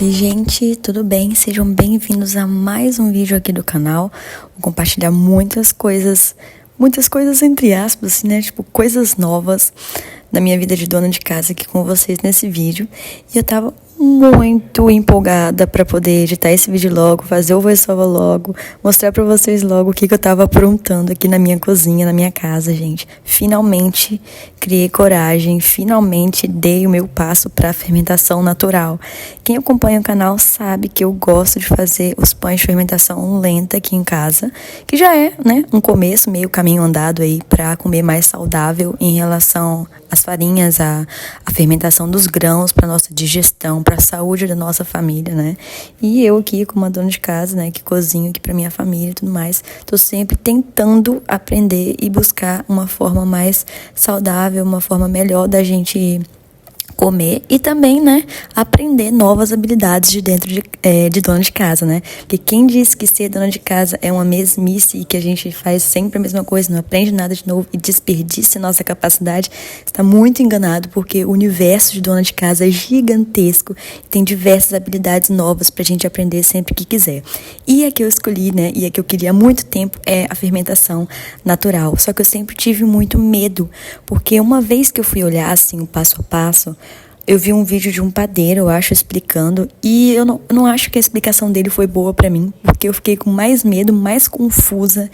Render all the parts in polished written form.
Oi gente, tudo bem? Sejam bem-vindos a mais um vídeo aqui do canal. Vou compartilhar muitas coisas entre aspas, assim, né? Tipo, coisas novas da minha vida de dona de casa aqui com vocês nesse vídeo. E eu tava muito empolgada pra poder editar esse vídeo logo, fazer o voiceover logo, mostrar pra vocês logo o que eu tava aprontando aqui na minha cozinha, na minha casa, gente. Finalmente criei coragem, finalmente dei o meu passo pra fermentação natural. Quem acompanha o canal sabe que eu gosto de fazer os pães de fermentação lenta aqui em casa, que já é, né, um começo, meio caminho andado aí pra comer mais saudável em relação às farinhas, a fermentação dos grãos para nossa digestão, para a saúde da nossa família, né? E eu aqui, como uma dona de casa, né, que cozinho aqui para minha família e tudo mais, tô sempre tentando aprender e buscar uma forma mais saudável, uma forma melhor da gente comer e também, né, aprender novas habilidades de dentro de dona de casa, né? Porque quem diz que ser dona de casa é uma mesmice e que a gente faz sempre a mesma coisa, não aprende nada de novo e desperdiça nossa capacidade, está muito enganado, porque o universo de dona de casa é gigantesco e tem diversas habilidades novas pra gente aprender sempre que quiser. E a que eu escolhi, né, e a que eu queria há muito tempo é a fermentação natural. Só que eu sempre tive muito medo, porque uma vez que eu fui olhar, assim, o passo a passo, eu vi um vídeo de um padeiro, eu acho, explicando, e eu não acho que a explicação dele foi boa pra mim, porque eu fiquei com mais medo, mais confusa,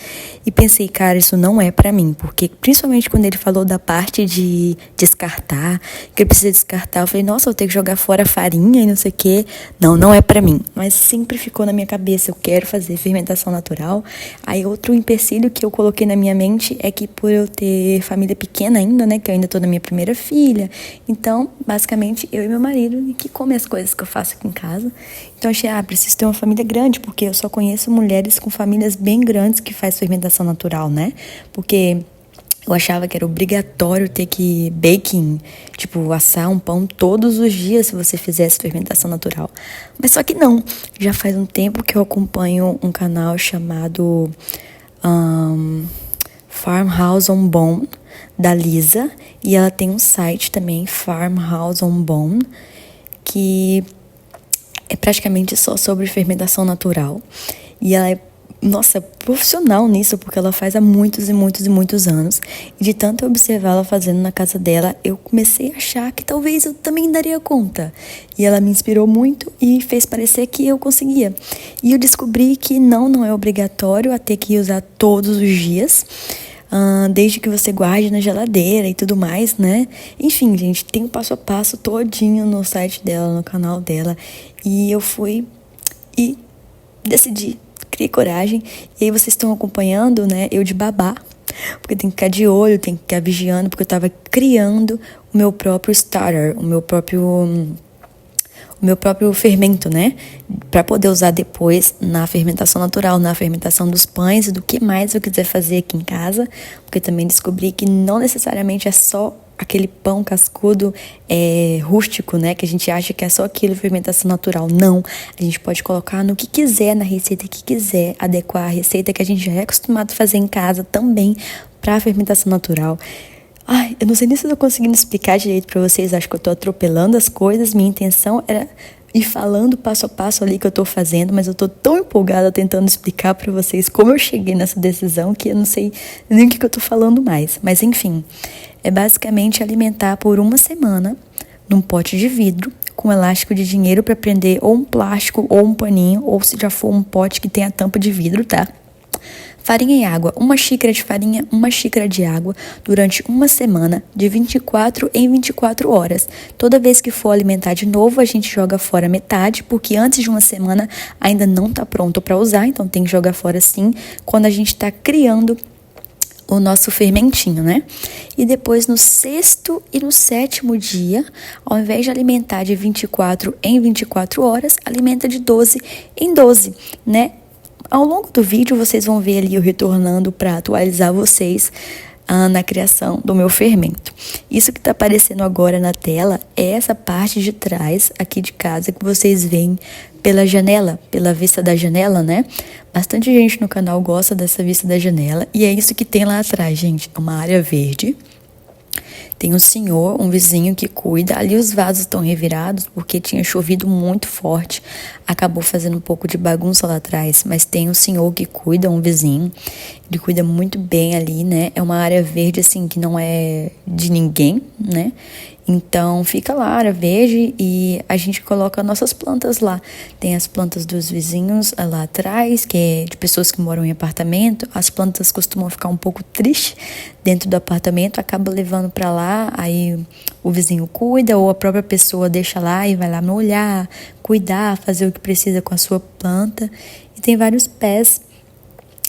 e pensei, cara, isso não é pra mim, porque principalmente quando ele falou da parte de descartar, que ele precisa descartar, eu falei, nossa, eu vou ter que jogar fora a farinha e não sei o quê. Não é pra mim, mas sempre ficou na minha cabeça, eu quero fazer fermentação natural. Aí outro empecilho que eu coloquei na minha mente é que por eu ter família pequena ainda, né, que eu ainda tô na minha primeira filha, então, basicamente, eu e meu marido, que come as coisas que eu faço aqui em casa. Então, achei, preciso ter uma família grande, porque eu só conheço mulheres com famílias bem grandes que faz fermentação natural, né? Porque eu achava que era obrigatório ter que baking, tipo, assar um pão todos os dias se você fizesse fermentação natural. Mas só que não. Já faz um tempo que eu acompanho um canal chamado Farmhouse on Bone, da Lisa, e ela tem um site também, Farmhouse on Bone, que é praticamente só sobre fermentação natural. E ela é, nossa, profissional nisso, porque ela faz há muitos e muitos e muitos anos. E de tanto eu observar ela fazendo na casa dela, eu comecei a achar que talvez eu também daria conta. E ela me inspirou muito e fez parecer que eu conseguia. E eu descobri que não é obrigatório a ter que usar todos os dias, desde que você guarde na geladeira e tudo mais, né? Enfim, gente, tem o passo a passo todinho no site dela, no canal dela. E eu fui e decidi, criei coragem. E aí vocês estão acompanhando, né? Eu de babá, porque tem que ficar de olho, tem que ficar vigiando, porque eu tava criando o meu próprio starter, o meu próprio fermento, né? Para poder usar depois na fermentação natural, na fermentação dos pães e do que mais eu quiser fazer aqui em casa, porque também descobri que não necessariamente é só aquele pão cascudo rústico, né? Que a gente acha que é só aquilo, fermentação natural. Não, a gente pode colocar no que quiser, na receita que quiser, adequar a receita que a gente já é acostumado a fazer em casa também para fermentação natural. Ai, eu não sei nem se eu tô conseguindo explicar direito pra vocês, acho que eu tô atropelando as coisas, minha intenção era ir falando passo a passo ali que eu tô fazendo, mas eu tô tão empolgada tentando explicar pra vocês como eu cheguei nessa decisão que eu não sei nem o que eu tô falando mais. Mas enfim, é basicamente alimentar por uma semana num pote de vidro com elástico de dinheiro pra prender ou um plástico ou um paninho, ou se já for um pote que tem a tampa de vidro, tá? Farinha e água, 1 xícara de farinha, 1 xícara de água, durante uma semana, de 24 em 24 horas. Toda vez que for alimentar de novo, a gente joga fora metade, porque antes de uma semana ainda não está pronto para usar, então tem que jogar fora sim, quando a gente está criando o nosso fermentinho, né? E depois no 6º e no 7º dia, ao invés de alimentar de 24 em 24 horas, alimenta de 12 em 12, né? Ao longo do vídeo, vocês vão ver ali eu retornando para atualizar vocês na criação do meu fermento. Isso que está aparecendo agora na tela é essa parte de trás aqui de casa que vocês veem pela janela, pela vista da janela, né? Bastante gente no canal gosta dessa vista da janela e é isso que tem lá atrás, gente. É uma área verde. Tem um senhor, um vizinho que cuida. Ali os vasos estão revirados porque tinha chovido muito forte. Acabou fazendo um pouco de bagunça lá atrás. Mas tem um senhor que cuida, um vizinho. Ele cuida muito bem ali, né? É uma área verde, assim, que não é de ninguém, né? Então, fica lá, área verde, e a gente coloca nossas plantas lá. Tem as plantas dos vizinhos lá atrás, que é de pessoas que moram em apartamento. As plantas costumam ficar um pouco tristes dentro do apartamento, acaba levando para lá, aí o vizinho cuida, ou a própria pessoa deixa lá e vai lá molhar, cuidar, fazer o que precisa com a sua planta. E tem vários pés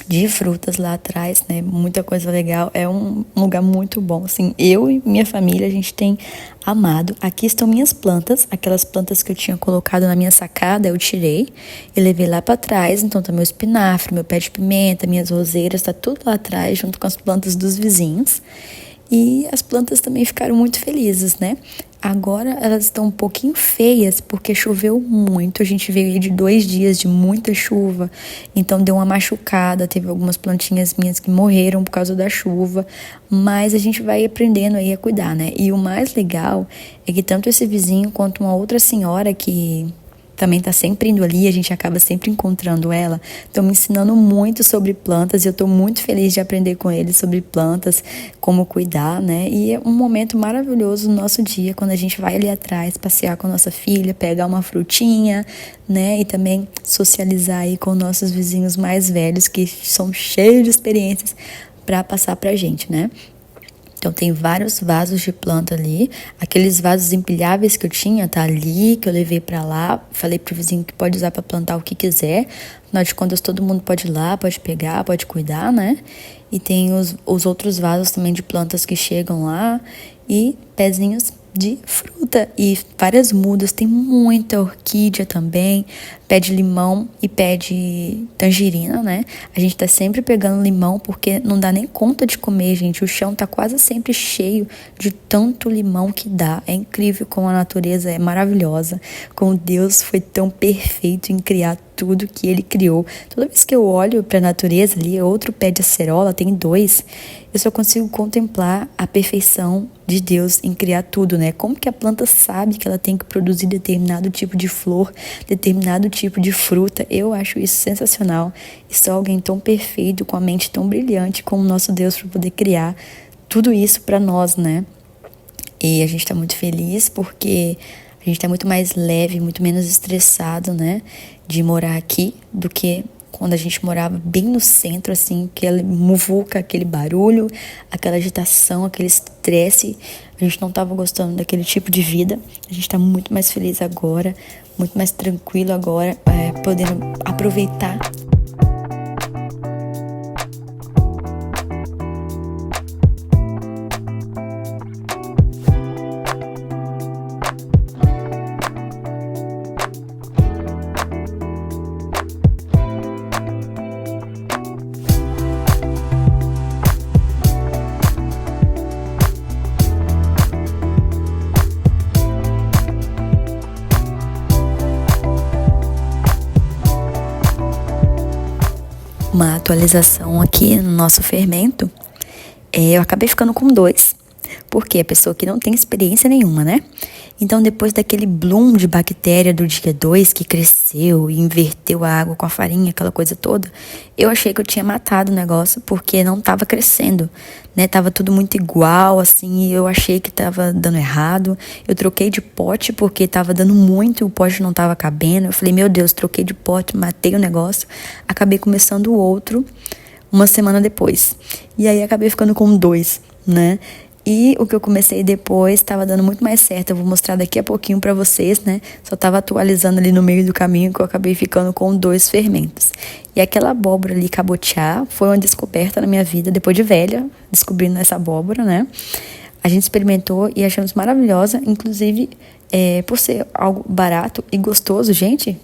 de frutas lá atrás, né? Muita coisa legal. É um lugar muito bom, assim. Eu e minha família, a gente tem amado. Aqui estão minhas plantas, aquelas plantas que eu tinha colocado na minha sacada, eu tirei e levei lá para trás. Então tá meu espinafre, meu pé de pimenta, minhas roseiras, tá tudo lá atrás, junto com as plantas dos vizinhos. E as plantas também ficaram muito felizes, né? Agora elas estão um pouquinho feias porque choveu muito. A gente veio aí de 2 dias de muita chuva, então deu uma machucada. Teve algumas plantinhas minhas que morreram por causa da chuva, mas a gente vai aprendendo aí a cuidar, né? E o mais legal é que tanto esse vizinho quanto uma outra senhora que também tá sempre indo ali, a gente acaba sempre encontrando ela. Estão me ensinando muito sobre plantas e eu tô muito feliz de aprender com eles sobre plantas, como cuidar, né? E é um momento maravilhoso no nosso dia, quando a gente vai ali atrás, passear com a nossa filha, pegar uma frutinha, né? E também socializar aí com nossos vizinhos mais velhos, que são cheios de experiências para passar pra gente, né? Então tem vários vasos de planta ali. Aqueles vasos empilháveis que eu tinha, tá ali, que eu levei pra lá. Falei pro vizinho que pode usar pra plantar o que quiser. Afinal de contas, todo mundo pode ir lá, pode pegar, pode cuidar, né? E tem os outros vasos também de plantas que chegam lá. E pezinhos de fruta e várias mudas. Tem muita orquídea também, pé de limão e pé de tangerina, né? A gente tá sempre pegando limão porque não dá nem conta de comer, gente. O chão tá quase sempre cheio de tanto limão que dá. É incrível como a natureza é maravilhosa, como Deus foi tão perfeito em criar tudo que ele criou. Toda vez que eu olho para a natureza ali, outro pé de acerola, tem 2, eu só consigo contemplar a perfeição de Deus em criar tudo, né? Como que a planta sabe que ela tem que produzir determinado tipo de flor, determinado tipo de fruta? Eu acho isso sensacional. E só alguém tão perfeito, com a mente tão brilhante como o nosso Deus, para poder criar tudo isso para nós, né? E a gente tá muito feliz porque a gente tá muito mais leve, muito menos estressado, né? De morar aqui do que quando a gente morava bem no centro, assim, aquele muvuca, aquele barulho, aquela agitação, aquele estresse. A gente não tava gostando daquele tipo de vida. A gente tá muito mais feliz agora, muito mais tranquilo agora, podendo aproveitar. Uma atualização aqui no nosso fermento, eu acabei ficando com 2, porque a pessoa que não tem experiência nenhuma, né? Então, depois daquele bloom de bactéria do dia 2, que cresceu e inverteu a água com a farinha, aquela coisa toda, eu achei que eu tinha matado o negócio, porque não tava crescendo, né? Tava tudo muito igual, assim, e eu achei que tava dando errado. Eu troquei de pote, porque tava dando muito e o pote não tava cabendo. Eu falei, meu Deus, troquei de pote, matei o negócio. Acabei começando o outro uma semana depois. E aí, acabei ficando com 2, né? E o que eu comecei depois estava dando muito mais certo. Eu vou mostrar daqui a pouquinho para vocês, né? Só estava atualizando ali no meio do caminho que eu acabei ficando com 2 fermentos. E aquela abóbora ali, cabotiá, foi uma descoberta na minha vida, depois de velha, descobrindo essa abóbora, né? A gente experimentou e achamos maravilhosa, inclusive por ser algo barato e gostoso, gente.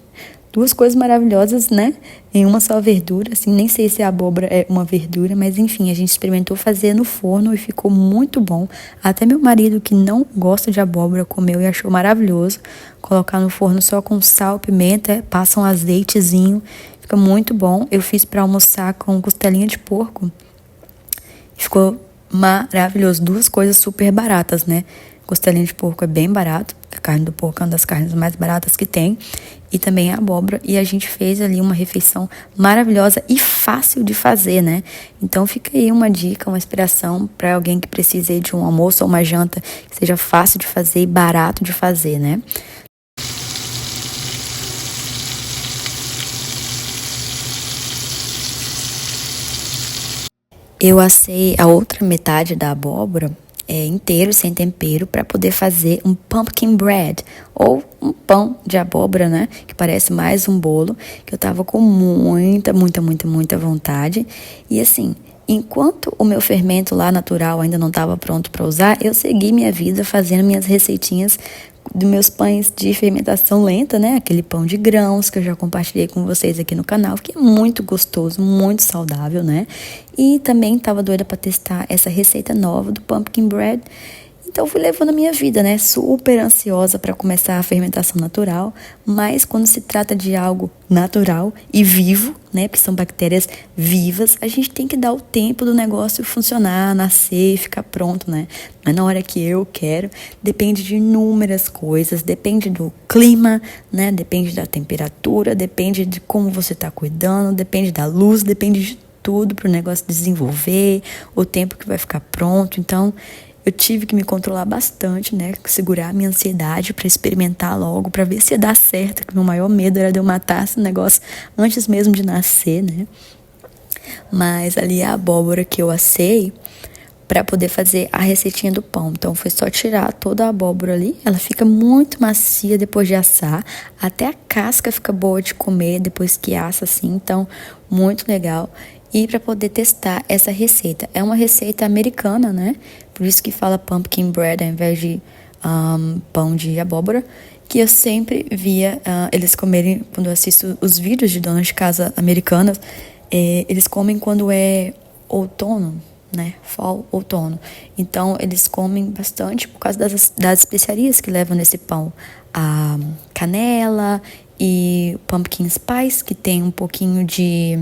2 coisas maravilhosas, né? Em uma só verdura, assim, nem sei se a abóbora é uma verdura, mas enfim, a gente experimentou fazer no forno e ficou muito bom. Até meu marido, que não gosta de abóbora, comeu e achou maravilhoso. Colocar no forno só com sal, pimenta, passa um azeitezinho, fica muito bom. Eu fiz para almoçar com costelinha de porco. Ficou maravilhoso. Duas coisas super baratas, né? Costelinha de porco é bem barato. A carne do porco é uma das carnes mais baratas que tem. E também a abóbora. E a gente fez ali uma refeição maravilhosa e fácil de fazer, né? Então fica aí uma dica, uma inspiração para alguém que precise de um almoço ou uma janta que seja fácil de fazer e barato de fazer, né? Eu assei a outra metade da abóbora inteiro, sem tempero, para poder fazer um pumpkin bread, ou um pão de abóbora, né? Que parece mais um bolo, que eu tava com muita vontade. E assim, enquanto o meu fermento lá natural ainda não estava pronto para usar, eu segui minha vida fazendo minhas receitinhas dos meus pães de fermentação lenta, né? Aquele pão de grãos que eu já compartilhei com vocês aqui no canal, que é muito gostoso, muito saudável, né? E também estava doida para testar essa receita nova do pumpkin bread. Então fui levando a minha vida, né? Super ansiosa para começar a fermentação natural, mas quando se trata de algo natural e vivo, né? Porque são bactérias vivas, a gente tem que dar o tempo do negócio funcionar, nascer, ficar pronto, né? Não é na hora que eu quero, depende de inúmeras coisas, depende do clima, né? Depende da temperatura, depende de como você está cuidando, depende da luz, depende de tudo para o negócio desenvolver, o tempo que vai ficar pronto. Então eu tive que me controlar bastante, né? Segurar a minha ansiedade para experimentar logo, para ver se ia dar certo, que meu maior medo era de eu matar esse negócio antes mesmo de nascer, né? Mas ali a abóbora que eu assei para poder fazer a receitinha do pão. Então foi só tirar toda a abóbora ali, ela fica muito macia depois de assar, até a casca fica boa de comer depois que assa assim, então muito legal. E para poder testar essa receita, é uma receita americana, né? Por isso que fala pumpkin bread ao invés de pão de abóbora, que eu sempre via eles comerem quando eu assisto os vídeos de donas de casa americanas. Eles comem quando é outono, né? Fall, outono. Então eles comem bastante por causa das especiarias que levam nesse pão. A canela e pumpkin spice, que tem um pouquinho de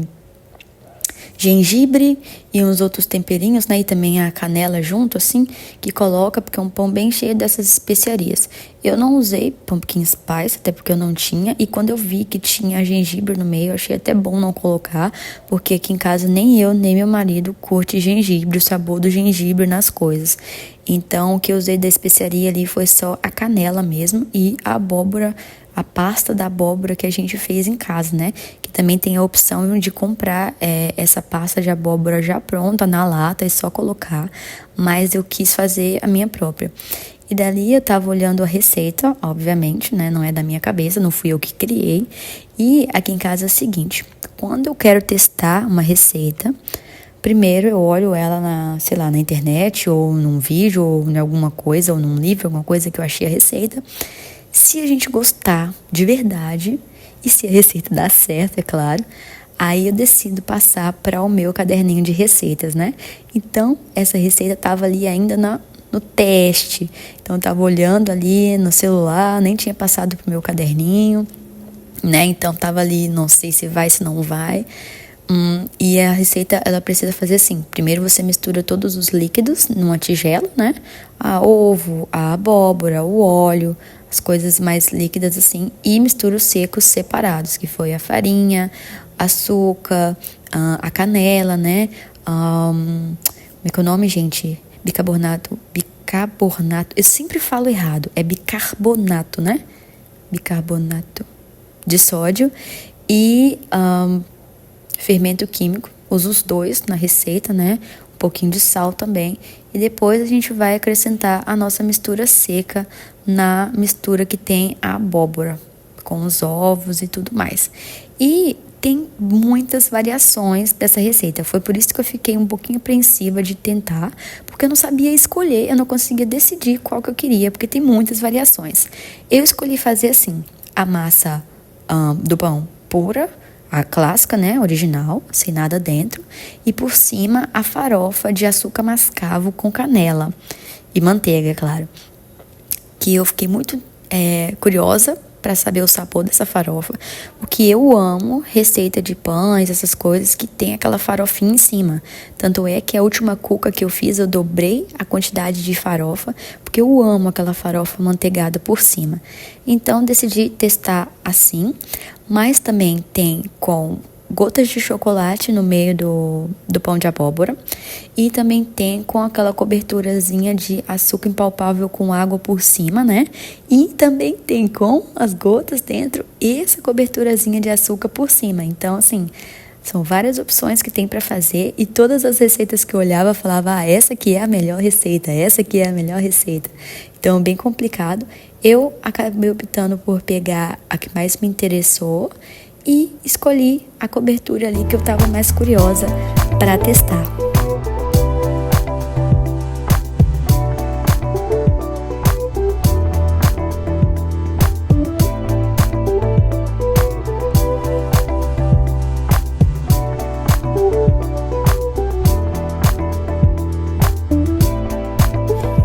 gengibre e uns outros temperinhos, né? E também a canela junto, assim, que coloca, porque é um pão bem cheio dessas especiarias. Eu não usei pumpkin spice, até porque eu não tinha. E quando eu vi que tinha gengibre no meio, eu achei até bom não colocar, porque aqui em casa nem eu, nem meu marido curte gengibre, o sabor do gengibre nas coisas. Então, o que eu usei da especiaria ali foi só a canela mesmo e a abóbora, a pasta da abóbora que a gente fez em casa, né? Que também tem a opção de comprar essa pasta de abóbora já pronta na lata e só colocar, mas eu quis fazer a minha própria. E dali eu tava olhando a receita, obviamente, né? Não é da minha cabeça, não fui eu que criei. E aqui em casa é o seguinte, quando eu quero testar uma receita, primeiro eu olho ela na internet, ou num vídeo, ou em alguma coisa, ou num livro, alguma coisa que eu achei a receita. Se a gente gostar de verdade, e se a receita dar certo, é claro, aí eu decido passar para o meu caderninho de receitas, né? Então, essa receita estava ali ainda no teste. Então, eu estava olhando ali no celular, nem tinha passado para o meu caderninho, né? Então, estava ali, não sei se vai, se não vai. E a receita, ela precisa fazer assim. Primeiro você mistura todos os líquidos numa tigela, né? A ovo, a abóbora, o óleo, as coisas mais líquidas assim. E mistura os secos separados, que foi a farinha, açúcar, a canela, né? Como é que é o nome, gente? Bicarbonato. Eu sempre falo errado. É bicarbonato, né? Bicarbonato de sódio. E fermento químico, uso os dois na receita, né? Um pouquinho de sal também. E depois a gente vai acrescentar a nossa mistura seca na mistura que tem a abóbora, com os ovos e tudo mais. E tem muitas variações dessa receita. Foi por isso que eu fiquei um pouquinho apreensiva de tentar, porque eu não sabia escolher, eu não conseguia decidir qual que eu queria, porque tem muitas variações. Eu escolhi fazer assim, a massa do pão pura, a clássica, né, original, sem nada dentro, e por cima a farofa de açúcar mascavo com canela e manteiga, é claro. Que eu fiquei muito curiosa para saber o sabor dessa farofa, porque eu amo receita de pães, essas coisas que tem aquela farofinha em cima. Tanto é que a última cuca que eu fiz, eu dobrei a quantidade de farofa, porque eu amo aquela farofa manteigada por cima. Então decidi testar assim, mas também tem com gotas de chocolate no meio do pão de abóbora e também tem com aquela coberturazinha de açúcar impalpável com água por cima, né? E também tem com as gotas dentro e essa coberturazinha de açúcar por cima. Então, assim, são várias opções que tem para fazer e todas as receitas que eu olhava falava, essa aqui é a melhor receita, essa aqui é a melhor receita. Então, bem complicado. Eu acabei optando por pegar a que mais me interessou e escolhi a cobertura ali que eu estava mais curiosa para testar.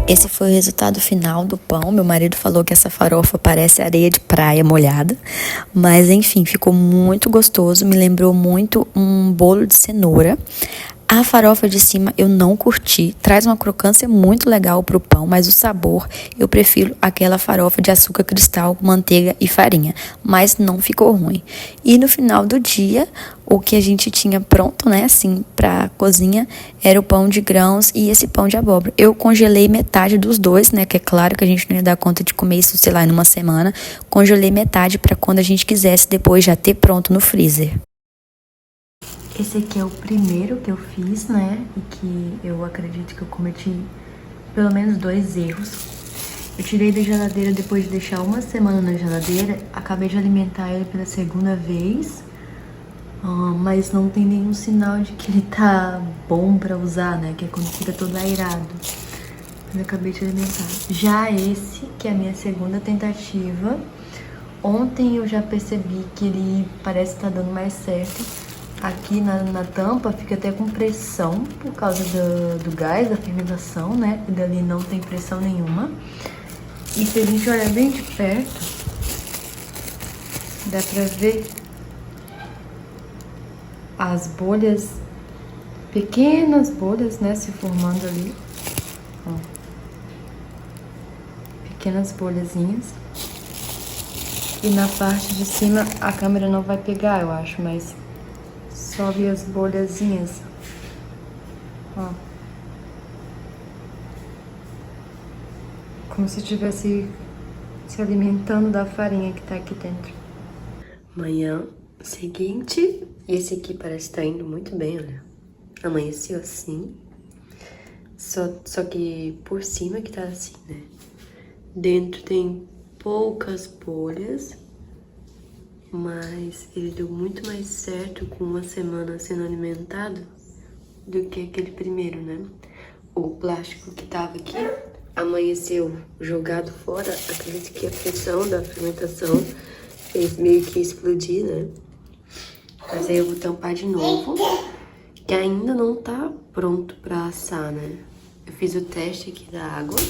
Esse foi o resultado final do pão. Meu marido falou que essa farofa parece areia de praia molhada, mas enfim, ficou muito gostoso, me lembrou muito um bolo de cenoura. A farofa de cima eu não curti, traz uma crocância muito legal pro pão, mas o sabor eu prefiro aquela farofa de açúcar cristal, manteiga e farinha, mas não ficou ruim. E no final do dia, o que a gente tinha pronto, né, assim, pra cozinha, era o pão de grãos e esse pão de abóbora. Eu congelei metade dos dois, né, que é claro que a gente não ia dar conta de comer isso, sei lá, em uma semana. Congelei metade pra quando a gente quisesse depois já ter pronto no freezer. Esse aqui é o primeiro que eu fiz, né, e que eu acredito que eu cometi pelo menos 2 erros. Eu tirei da geladeira depois de deixar uma semana na geladeira, acabei de alimentar ele pela segunda vez, mas não tem nenhum sinal de que ele tá bom pra usar, né, que é quando fica todo airado. Mas eu acabei de alimentar. Já esse, que é a minha segunda tentativa, ontem eu já percebi que ele parece estar dando mais certo. Aqui na tampa fica até com pressão por causa do gás, da fermentação, né? E dali não tem pressão nenhuma. E se a gente olhar bem de perto, dá pra ver as bolhas, pequenas bolhas, né? Se formando ali. Ó. Pequenas bolhazinhas. E na parte de cima a câmera não vai pegar, eu acho, mas só vi as bolhazinhas, ó, como se estivesse se alimentando da farinha que tá aqui dentro. Manhã seguinte, e esse aqui parece estar indo muito bem, olha. Amanheceu assim, só que por cima que tá assim, né? Dentro tem poucas bolhas. Mas ele deu muito mais certo com uma semana sendo alimentado do que aquele primeiro, né? O plástico que tava aqui amanheceu jogado fora. Acredito que a pressão da fermentação fez meio que explodir, né? Mas aí eu vou tampar de novo, que ainda não tá pronto pra assar, né? Eu fiz o teste aqui da água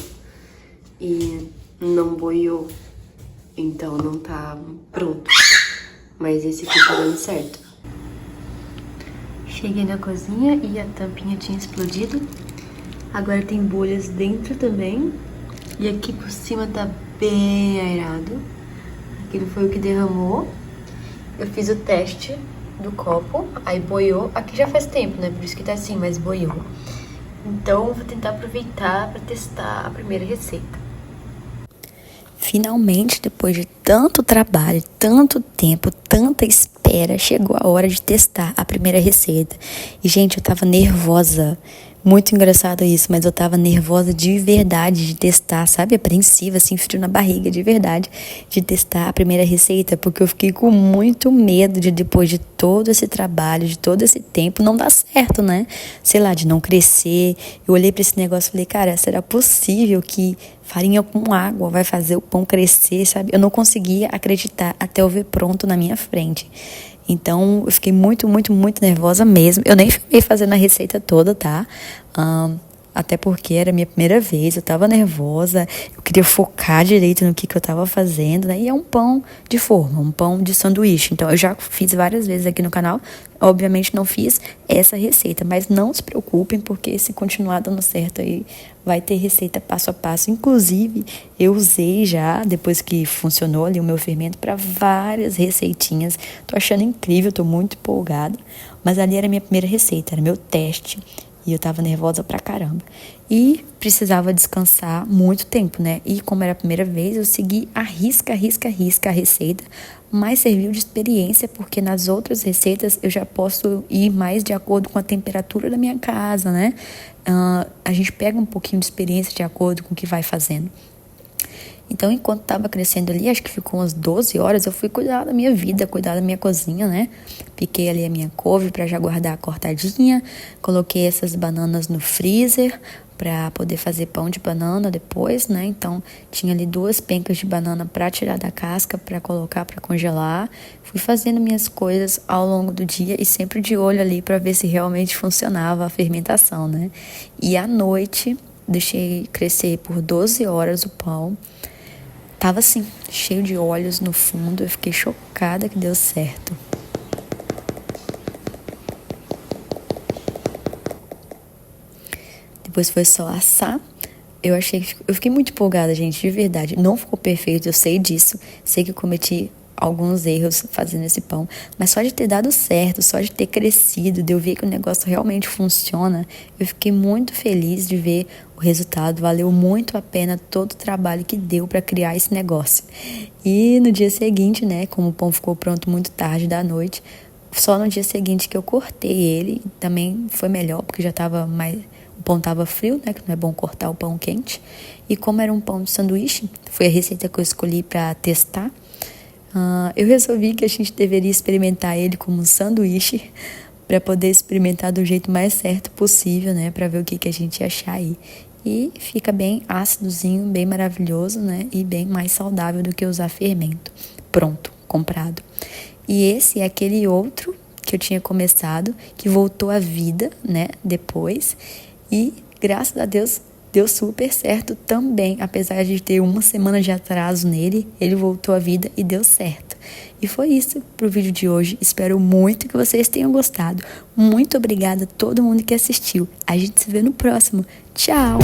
e não boiou, então não tá pronto. Mas esse aqui tá dando certo. Cheguei na cozinha e a tampinha tinha explodido. Agora tem bolhas dentro também. E aqui por cima tá bem airado. Aquilo foi o que derramou. Eu fiz o teste do copo, aí boiou. Aqui já faz tempo, né? Por isso que tá assim, mas boiou. Então eu vou tentar aproveitar pra testar a primeira receita. Finalmente, depois de tanto trabalho, tanto tempo, tanta espera, chegou a hora de testar a primeira receita. E, gente, eu tava nervosa. Muito engraçado isso, mas eu tava nervosa de verdade de testar, sabe? Apreensiva, assim, frio na barriga, de verdade, de testar a primeira receita, porque eu fiquei com muito medo de, depois de todo esse trabalho, de todo esse tempo, não dar certo, né? Sei lá, de não crescer. Eu olhei pra esse negócio e falei, cara, será possível que farinha com água vai fazer o pão crescer, sabe? Eu não conseguia acreditar até eu ver pronto na minha frente. Então, eu fiquei muito, muito, muito nervosa mesmo. Eu nem fiquei fazendo a receita toda, tá? até porque era a minha primeira vez, eu tava nervosa, eu queria focar direito no que eu tava fazendo, né? E é um pão de forma, um pão de sanduíche. Então, eu já fiz várias vezes aqui no canal, obviamente não fiz essa receita, mas não se preocupem, porque se continuar dando certo aí, vai ter receita passo a passo. Inclusive, eu usei já, depois que funcionou ali o meu fermento, para várias receitinhas. Tô achando incrível, tô muito empolgada. Mas ali era a minha primeira receita, era meu teste. E eu tava nervosa pra caramba. E precisava descansar muito tempo, né? E como era a primeira vez, eu segui a risca a receita. Mas serviu de experiência, porque nas outras receitas eu já posso ir mais de acordo com a temperatura da minha casa, né? A gente pega um pouquinho de experiência de acordo com o que vai fazendo. Então, enquanto estava crescendo ali, acho que ficou umas 12 horas, eu fui cuidar da minha vida, cuidar da minha cozinha, né? Piquei ali a minha couve para já guardar cortadinha, coloquei essas bananas no freezer para poder fazer pão de banana depois, né? Então, tinha ali 2 pencas de banana para tirar da casca, para colocar para congelar. Fui fazendo minhas coisas ao longo do dia e sempre de olho ali para ver se realmente funcionava a fermentação, né? E à noite, deixei crescer por 12 horas o pão. Tava assim, cheio de olhos no fundo, eu fiquei chocada que deu certo. Depois foi só assar. Eu fiquei muito empolgada, gente, de verdade. Não ficou perfeito, eu sei disso. Sei que eu cometi alguns erros fazendo esse pão, mas só de ter dado certo, só de ter crescido, de eu ver que o negócio realmente funciona, eu fiquei muito feliz de ver o resultado. Valeu muito a pena todo o trabalho que deu para criar esse negócio. E no dia seguinte, né, como o pão ficou pronto muito tarde da noite, só no dia seguinte que eu cortei ele, também foi melhor, porque já tava mais... O pão estava frio, né? Que não é bom cortar o pão quente. E como era um pão de sanduíche, foi a receita que eu escolhi para testar. Eu resolvi que a gente deveria experimentar ele como um sanduíche para poder experimentar do jeito mais certo possível, né? Para ver o que a gente ia achar aí. E fica bem ácidozinho, bem maravilhoso, né? E bem mais saudável do que usar fermento. Pronto, comprado. E esse é aquele outro que eu tinha começado, que voltou à vida, né? Depois. E, graças a Deus, deu super certo também. Apesar de ter 1 semana de atraso nele, ele voltou à vida e deu certo. E foi isso pro vídeo de hoje. Espero muito que vocês tenham gostado. Muito obrigada a todo mundo que assistiu. A gente se vê no próximo. Tchau!